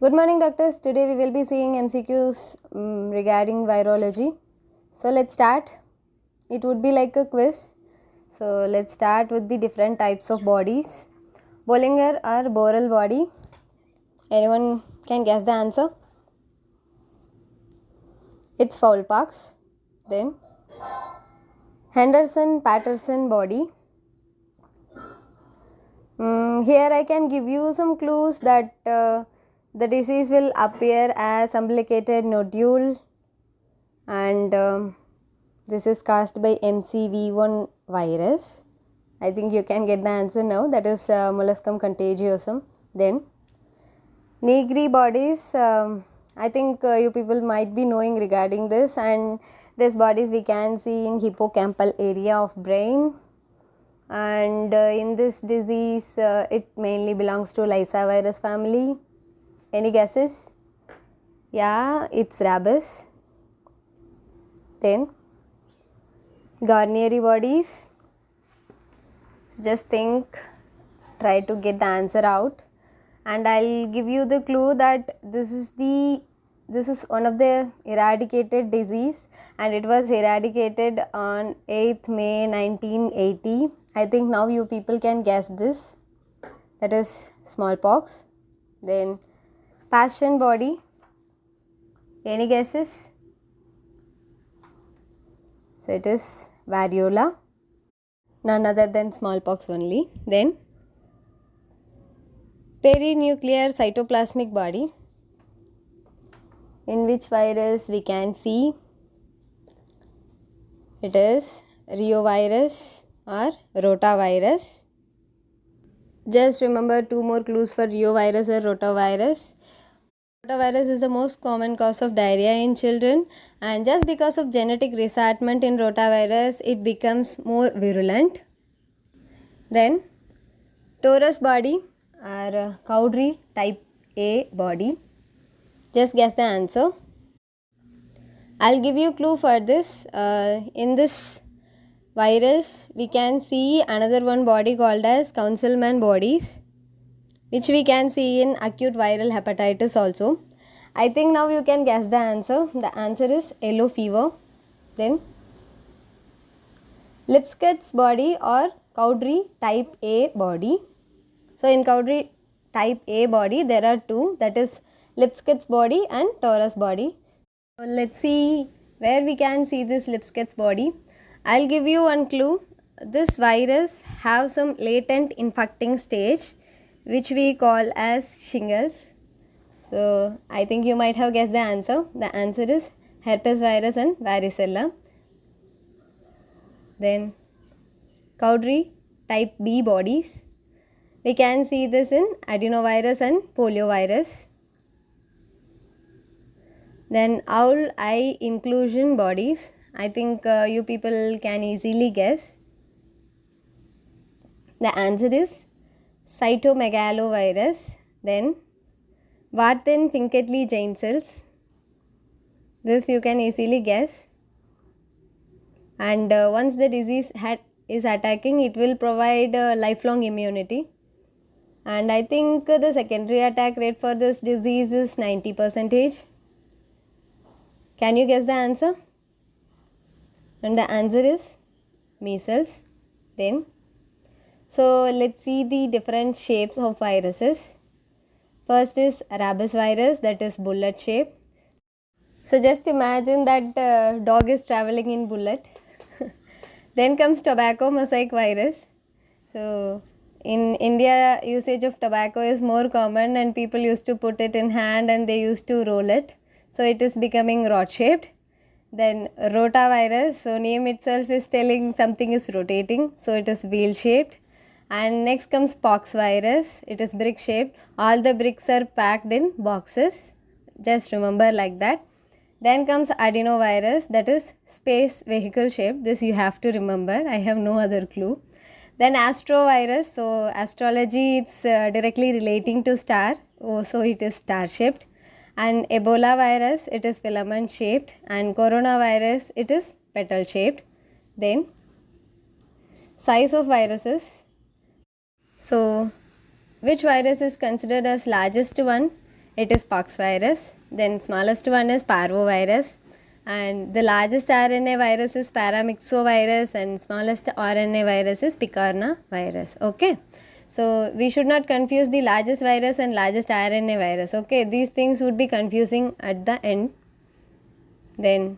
Good morning, doctors. Today we will be seeing MCQs regarding virology. So let's start. It would be like a quiz. So let's start with the different types of bodies. Bollinger or Borel body. Anyone can guess the answer? It's Foulpox. Then Henderson-Patterson body. Here I can give you some clues that the disease will appear as umbilicated nodule, and this is caused by MCV1 virus. I think you can get the answer now. That is molluscum contagiosum. Then Negri bodies. I think you people might be knowing regarding this, and these bodies we can see in hippocampal area of brain. And in this disease it mainly belongs to Lyssa virus family. Any guesses? Yeah, it's rabies. Then Guarnieri bodies. Just think, try to get the answer out, and I'll give you the clue that this is one of the eradicated disease, and it was eradicated on 8th May 1980. I think now you people can guess this. That is smallpox. Then Passion body. Any guesses? So it is variola. None other than smallpox only. Then perinuclear cytoplasmic body. In which virus we can see? It is reovirus or rotavirus. Just remember two more clues for reovirus or rotavirus. Rotavirus is the most common cause of diarrhea in children, and just because of genetic reassortment in rotavirus, it becomes more virulent. Then Taurus body or Cowdery type A body. Just guess the answer. I'll give you a clue for this. In this virus, we can see another one body called as Councilman bodies, which we can see in acute viral hepatitis also. I think now you can guess the answer. The answer is yellow fever. Then Lipskitt's body or Cowdery type A body. So in Cowdery type A body there are two, that is Lipskitt's body and Taurus body. So let's see where we can see this Lipskitt's body. I'll give you one clue. This virus have some latent infecting stage which we call as shingles. So I think you might have guessed the answer. The answer is herpes virus and varicella. Then Cowdery type B bodies. We can see this in adenovirus and poliovirus. Then owl eye inclusion bodies. I think you people can easily guess. The answer is cytomegalovirus. Then Warthin-Finkeltli Jain cells. This you can easily guess. And once the disease is attacking, it will provide lifelong immunity. And I think the secondary attack rate for this disease is 90%. Can you guess the answer? And the answer is measles. Then so let's see the different shapes of viruses. First is rabies virus, that is bullet shape. So just imagine that dog is traveling in bullet. Then comes tobacco mosaic virus. So in India, usage of tobacco is more common, and people used to put it in hand and they used to roll it. So it is becoming rod shaped. Then rotavirus, so name itself is telling something is rotating, so it is wheel shaped. And next comes pox virus, it is brick shaped. All the bricks are packed in boxes. Just remember like that. Then comes adenovirus, that is space vehicle shape. This you have to remember. I have no other clue. Then astrovirus, so astrology, it's directly relating to star. Oh, so it is star shaped. And Ebola virus, it is filament shaped. And coronavirus, it is petal shaped. Then size of viruses. So which virus is considered as largest one? it is pox virus. Then smallest one is parvovirus, and the largest RNA virus is paramyxovirus, and smallest RNA virus is picorna virus. Okay, so we should not confuse the largest virus and largest RNA virus. Okay, these things would be confusing at the end. Then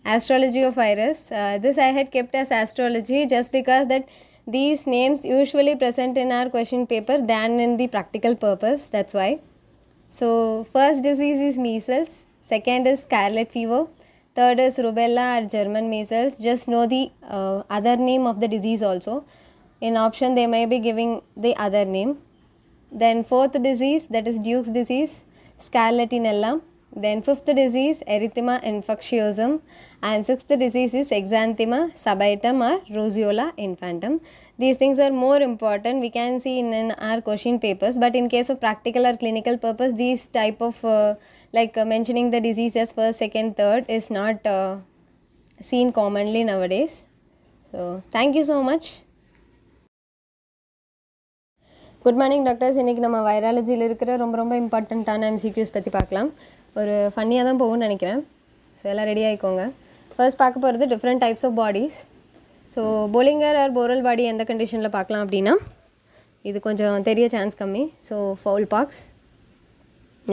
astrology of virus, this I had kept as astrology just because that these names usually present in our question paper than in the practical purpose, that's why. So first disease is measles, second is scarlet fever, third is rubella or German measles. Just know the other name of the disease also. In option they may be giving the other name. Then fourth disease, that is Duke's disease, scarlatinella. Then fifth disease, erythema infectiosum, and sixth disease is exanthema subitum or roseola infantum. These things are more important, we can see in our question papers, but in case of practical or clinical purpose, these type of mentioning the disease as first, second, third is not seen commonly nowadays. So thank you so much. Good morning doctors. இன்றைக்கி நம்ம வைராலஜியில் இருக்கிற ரொம்ப ரொம்ப இம்பார்ட்டண்ட்டான MCQs பற்றி பார்க்கலாம். ஒரு ஃபன்னியாக தான் போகும்னு நினைக்கிறேன். ஸோ எல்லாம் ரெடி ஆகிக்கோங்க. ஃபர்ஸ்ட் பார்க்க போகிறது different types of bodies. So Bollinger or Borrel body எந்த கண்டிஷனில் பார்க்கலாம் அப்படின்னா, இது கொஞ்சம் தெரிய சான்ஸ் கம்மி. So fowlpox.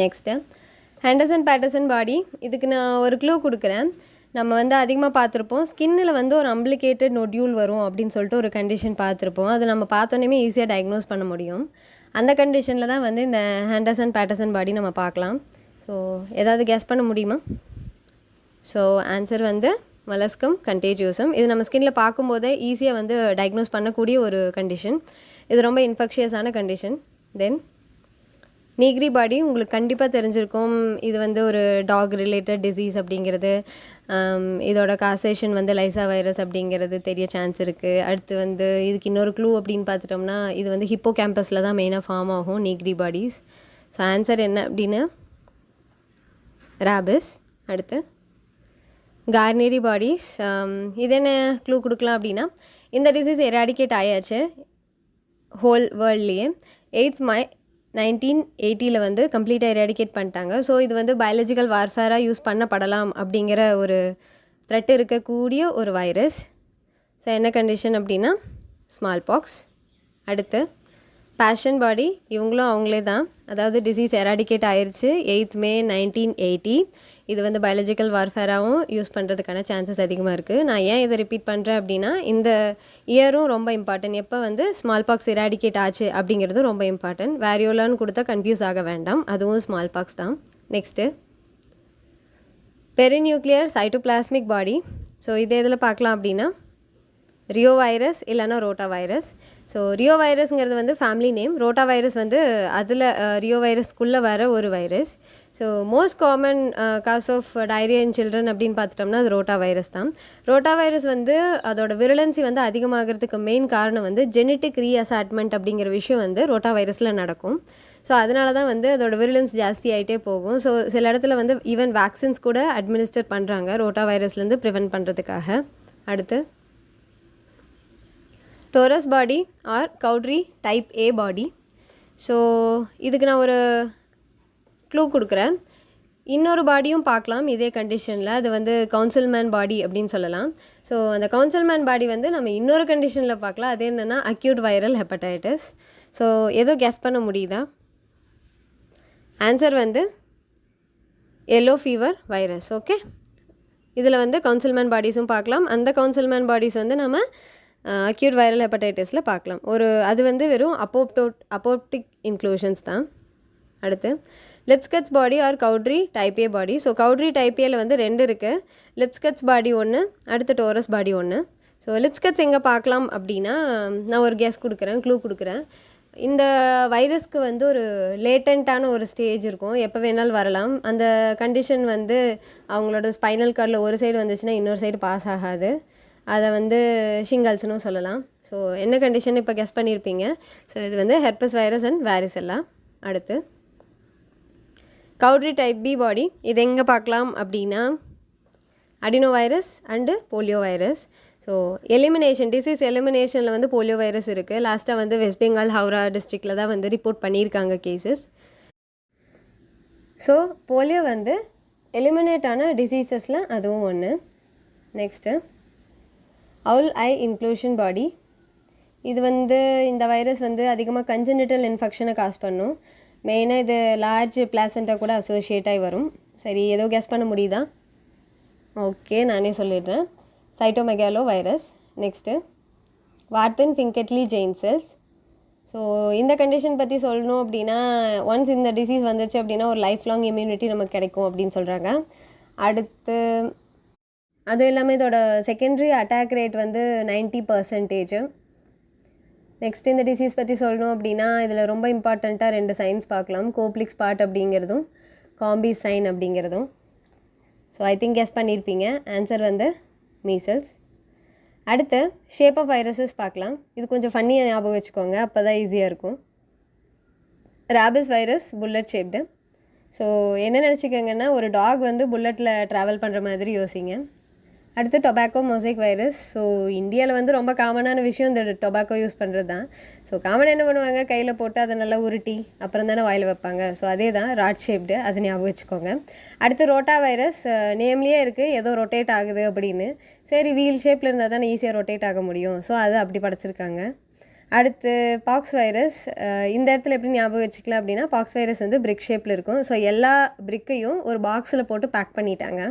Next Henderson Patterson body. இதுக்கு நான் ஒரு க்ளூ கொடுக்குறேன். நம்ம அதிகமாக பார்த்துருப்போம், ஸ்கின்னில் ஒரு அம்பிளிகேட்டட் நொடியூல் வரும் அப்படின்னு சொல்லிட்டு ஒரு கண்டிஷன் பார்த்துருப்போம். அது நம்ம பார்த்தோன்னே ஈஸியாக டயக்னோஸ் பண்ண முடியும். அந்த கண்டிஷனில் தான் இந்த ஹெண்டர்சன் பேட்டர்சன் பாடி நம்ம பார்க்கலாம். ஸோ ஏதாவது கெஸ் பண்ண முடியுமா? So answer molluscum contagiosum. இது நம்ம ஸ்கின்னில் பார்க்கும்போதே ஈஸியாக டயக்னோஸ் பண்ணக்கூடிய ஒரு கண்டிஷன். இது ரொம்ப இன்ஃபெக்ஷியஸான கண்டிஷன். தென் நீக்ரி பாடி உங்களுக்கு கண்டிப்பாக தெரிஞ்சிருக்கும். இது ஒரு டாக் ரிலேட்டட் டிசீஸ் அப்படிங்கிறது. இதோட காசேஷன் லைசா வைரஸ் அப்படிங்கிறது தெரிய சான்ஸ் இருக்குது. அடுத்து இதுக்கு இன்னொரு க்ளூ அப்படின்னு பார்த்துட்டோம்னா, இது ஹிப்போ கேம்பஸில் தான் மெயினாக ஃபார்ம் ஆகும் நீக்ரி பாடிஸ். ஸோ ஆன்சர் என்ன அப்படின்னு ரேபிஸ். அடுத்து கார்னேரி பாடிஸ். இது என்ன க்ளூ கொடுக்கலாம் அப்படின்னா, இந்த டிசீஸ் எராடிகேட் ஆயாச்சு ஹோல் வேர்ல்ட்லேயே. 8th May 1980 கம்ப்ளீட்டாக எராடிகேட் பண்ணிட்டாங்க. ஸோ இது பயாலஜிக்கல் வார்ஃபேராக யூஸ் பண்ணப்படலாம் அப்படிங்கிற ஒரு த்ரெட் இருக்கக்கூடிய ஒரு வைரஸ். ஸோ என்ன கண்டிஷன் அப்படின்னா ஸ்மால் பாக்ஸ். அடுத்து பேஷன் பாடி. இவங்களும் அவங்களே தான், அதாவது டிசீஸ் எராடிகேட் ஆயிடுச்சு 8th May 1980. இது பயாலஜிக்கல் வார்ஃபேராகவும் யூஸ் பண்ணுறதுக்கான சான்சஸ் அதிகமாக இருக்குது. நான் ஏன் இதை ரிப்பீட் பண்ணுறேன் அப்படின்னா, இந்த இயரும் ரொம்ப இம்பார்ட்டன்ட். எப்போ ஸ்மால் பாக்ஸ் எராடிகேட் ஆச்சு அப்படிங்கிறது ரொம்ப இம்பார்ட்டன்ட். வேரியோலான்னு கொடுத்தா கன்ஃபியூஸ் ஆக வேண்டாம், அதுவும் ஸ்மால் பாக்ஸ் தான். Next perinuclear cytoplasmic body. So இது எதில் பார்க்கலாம் அப்படின்னா, ரியோ வைரஸ் இல்லைனா ரோட்டா வைரஸ். ஸோ ரியோ வைரஸ்ங்கிறது ஃபேமிலி நேம். ரோட்டா வைரஸ் அதில் ரியோ வைரஸ்க்குள்ளே வர ஒரு virus. So most common cause of diarrhoea in children அப்படின்னு பார்த்துட்டோம்னா அது ரோட்டா வைரஸ் தான். ரோட்டா வைரஸ் அதோட விரலன்சி அதிகமாகிறதுக்கு மெயின் காரணம் ஜெனட்டிக் ரீஅசாட்மெண்ட் அப்படிங்கிற விஷயம் ரோட்டா வைரஸில் நடக்கும். ஸோ அதனால தான் அதோட விரலன்ஸ் ஜாஸ்தி ஆகிட்டே போகும். ஸோ சில இடத்துல ஈவன் வேக்சின்ஸ் கூட அட்மினிஸ்டர் பண்ணுறாங்க ரோட்டா வைரஸ்லேருந்து ப்ரிவென்ட் பண்ணுறதுக்காக. அடுத்து Torres body or Cowdry type A body. So இதுக்கு நான் ஒரு க்ளூ கொடுக்குறேன். இன்னொரு பாடியும் பார்க்கலாம் இதே கண்டிஷனில். அது கவுன்சில்மேன் பாடி அப்படின்னு சொல்லலாம். ஸோ அந்த கவுன்சில்மேன் பாடி நம்ம இன்னொரு கண்டிஷனில் பார்க்கலாம். அது என்னென்னா அக்யூட் வைரல் ஹெப்படைட்டிஸ். ஸோ ஏதோ கெஸ் பண்ண முடியுதா? Answer yellow fever virus. Okay, இதில் கவுன்சில்மேன் பாடிஸும் பார்க்கலாம். அந்த கவுன்சில்மேன் பாடிஸ் நம்ம அக்யூட் வைரல் ஹெப்படைட்டிஸில் பார்க்கலாம். அது வெறும் அப்போப்டிக் இன்க்ளூஷன்ஸ் தான். அடுத்து Lipschutz body or Cowdry type A body. So Cowdry type ஏல 2 இருக்குது. லிப்ஸ்கட்ஸ் பாடி ஒன்று, அடுத்து டோரஸ் பாடி ஒன்று. ஸோ லிப்ஸ்கட்ஸ் எங்கே பார்க்கலாம் அப்படின்னா, நான் ஒரு கெஸ் கொடுக்குறேன், க்ளூ கொடுக்குறேன். இந்த வைரஸ்க்கு ஒரு லேட்டண்ட்டான ஒரு ஸ்டேஜ் இருக்கும், எப்போ வேணாலும் வரலாம். அந்த கண்டிஷன் அவங்களோட ஸ்பைனல் கார்டில் ஒரு சைடு வந்துச்சுன்னா இன்னொரு சைடு பாஸ் ஆகாது. அதை ஷிங்கல்ஸ்னு சொல்லலாம். ஸோ என்ன கண்டிஷன் இப்போ கெஸ் பண்ணியிருப்பீங்க. ஸோ இது ஹெர்பஸ் வைரஸ் அண்ட் வாரிசெல்லா. அடுத்து கவுட்ரி டைப் பி பாடி. இது எங்கே பார்க்கலாம் அப்படின்னா, adeno virus and polio virus. So disease எலிமினேஷனில் போலியோ வைரஸ் இருக்குது. லாஸ்ட்டாக வெஸ்ட் பெங்கால் ஹவுரா டிஸ்ட்ரிக்டில் தான் ரிப்போர்ட் பண்ணியிருக்காங்க கேசஸ். ஸோ போலியோ வந்து எலிமினேட் ஆன டிசீசஸில் அதுவும் ஒன்று. Next owl eye inclusion body. இது வந்து இந்த வைரஸ் வந்து அதிகமாக கன்ஜெனிட்டல் இன்ஃபெக்ஷனை காஸ் பண்ணும். மெயினாக இது லார்ஜ் பிளாசண்டா கூட அசோசியேட் ஆகி வரும். சரி, ஏதோ கெஸ் பண்ண முடியுதா? ஓகே, நானே சொல்லிடுறேன். Cytomegalo virus. Next Warthin Finkeldey giant cells. So இந்த கண்டிஷன் பற்றி சொல்லணும் அப்படின்னா, ஒன்ஸ் இந்த டிசீஸ் வந்துச்சு அப்படின்னா ஒரு லைஃப் லாங் இம்யூனிட்டி நமக்கு கிடைக்கும் அப்படின்னு சொல்கிறாங்க. அடுத்து அதுவும் இல்லாமல் இதோட செகண்டரி அட்டாக் ரேட் வந்து 90%. நெக்ஸ்ட் இந்த டிசீஸ் பற்றி சொல்லணும் அப்படின்னா இதில் ரொம்ப இம்பார்ட்டண்ட்டாக 2 சைன்ஸ் பார்க்கலாம். கோப்ளிக் ஸ்பாட் அப்படிங்கிறதும் காம்பி சைன் அப்படிங்கிறதும். ஸோ ஐ திங்க் கெஸ் பண்ணியிருப்பீங்க. ஆன்சர் வந்து மீசல்ஸ். அடுத்து ஷேப் ஆஃப் வைரஸஸ் பார்க்கலாம். இது கொஞ்சம் ஃபன்னியாக ஞாபகம் வச்சுக்கோங்க, அப்போ தான் ஈஸியாக இருக்கும். Rabies virus bullet shaped. So என்ன நினச்சிக்கோங்கன்னா ஒரு டாக் வந்து புல்லட்டில் ட்ராவல் பண்ணுற மாதிரி யோசிங்க. அடுத்து டொபாக்கோ மொசைக் வைரஸ். ஸோ இந்தியாவில் வந்து ரொம்ப காமனான விஷயம் இந்த டொபாக்கோ யூஸ் பண்ணுறது தான். ஸோ காமனாக என்ன பண்ணுவாங்க, கையில் போட்டு அதை நல்லா உருட்டி அப்புறம் தானே வாயில் வைப்பாங்க. ஸோ அதே தான் ராட் ஷேப்டு, அது ஞாபகம் வச்சுக்கோங்க. அடுத்து ரோட்டா வைரஸ். நேம்லேயே இருக்குது ஏதோ ரொட்டேட் ஆகுது அப்படின்னு. சரி, வீல் ஷேப்பில் இருந்தால் தானே ஈஸியாக ரொட்டேட் ஆக முடியும். ஸோ அது அப்படி படைச்சிருக்காங்க. அடுத்து பாக்ஸ் வைரஸ். இந்த இடத்துல எப்படி ஞாபகம் வச்சுக்கலாம் அப்படின்னா, பாக்ஸ் வைரஸ் வந்து பிரிக் ஷேப்பில் இருக்கும். ஸோ எல்லா பிரிக்கையும் ஒரு பாக்ஸில் போட்டு பேக் பண்ணிட்டாங்க.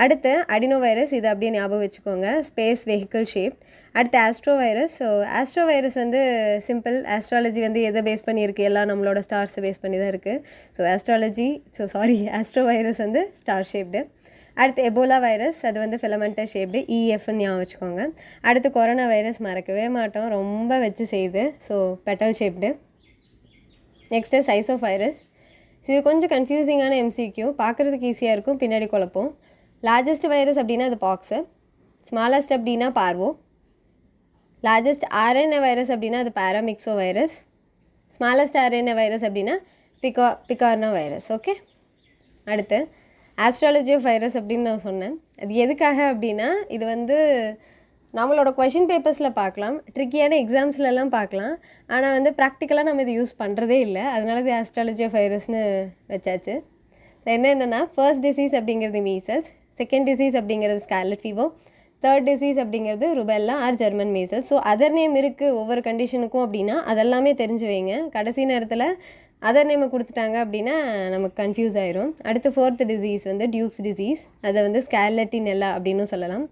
அடுத்து அடினோ வைரஸ். இது அப்படியே ஞாபகம் வச்சுக்கோங்க, ஸ்பேஸ் வெஹிக்கிள் ஷேப். அடுத்து astro virus. So astro virus வந்து சிம்பிள். ஆஸ்ட்ராலஜி வந்து எதை பேஸ் பண்ணியிருக்கு, எல்லாம் நம்மளோட ஸ்டார்ஸை பேஸ் பண்ணி தான் இருக்குது. ஸோ ஆஸ்ட்ரோ வைரஸ் வந்து ஸ்டார் ஷேப்டு. அடுத்து எபோலா வைரஸ். அது வந்து ஃபிலமெண்டர் ஷேப்டு, இஎஃப்னு ஞாபகம் வச்சுக்கோங்க. அடுத்து கொரோனா வைரஸ் மறக்கவே மாட்டோம், ரொம்ப வச்சு செய்யுது. So petal shaped. நெக்ஸ்ட்டு சைசோ வைரஸ். இது கொஞ்சம் கன்ஃபியூசிங்கான எம்சிக்யூ, பார்க்குறதுக்கு ஈஸியாக இருக்கும், பின்னாடி குழப்பம். லார்ஜஸ்ட் வைரஸ் அப்படின்னா அது பாக்ஸு. ஸ்மாலஸ்ட் அப்படின்னா பார்வோ. லார்ஜஸ்ட் ஆர்என்ஏ வைரஸ் அப்படின்னா அது பேராமிக்ஸோ வைரஸ். ஸ்மாலஸ்ட் ஆர்என்ஏ வைரஸ் அப்படின்னா பிகார்னா வைரஸ். ஓகே, அடுத்து ஆஸ்ட்ராலஜி ஆஃப் வைரஸ் அப்படின்னு நான் சொன்னேன். அது எதுக்காக அப்படின்னா இது வந்து நம்மளோட கொஷின் பேப்பர்ஸில் பார்க்கலாம், ட்ரிக்கியான எக்ஸாம்ஸ்லலாம் பார்க்கலாம். ஆனால் வந்து ப்ராக்டிக்கலாக நம்ம இது யூஸ் பண்ணுறதே இல்லை. அதனால இது ஆஸ்ட்ராலஜி ஆஃப் வைரஸ்னு வச்சாச்சு. என்னென்னா ஃபர்ஸ்ட் டிசீஸ் அப்படிங்கிறது மீசல்ஸ், செகண்ட் டிசீஸ் அப்படிங்கிறது ஸ்கார்லட் ஃபீவர், தேர்ட் டிசீஸ் அப்படிங்கிறது rubella or German measles. So other name இருக்குது ஒவ்வொரு கண்டிஷனுக்கும் அப்படின்னா அதெல்லாமே தெரிஞ்சு வைங்க. கடைசி நேரத்தில் அதர் நேமை கொடுத்துட்டாங்க அப்படின்னா நமக்கு கன்ஃபியூஸ் ஆயிரும். அடுத்து ஃபோர்த் டிசீஸ் வந்து டியூக்ஸ் டிசீஸ், அதை வந்து ஸ்கார்லட்டினெல்லா அப்படின்னு சொல்லலாம்.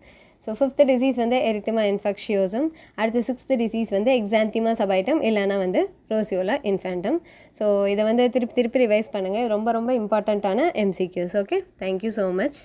ஸோ ஃபிஃப்த் டிசீஸ் வந்து எரித்தமா இன்ஃபெக்ஷியோசம். அடுத்து சிக்ஸ்த் டிசீஸ் வந்து எக்ஸாந்திமா சபைட்டம், இல்லைனா வந்து ரோசியோலா இன்ஃபேண்டம். ஸோ இதை வந்து திருப்பி ரிவைஸ் பண்ணுங்கள், ரொம்ப ரொம்ப இம்பார்ட்டண்ட்டான MCQs. Okay, thank you so much.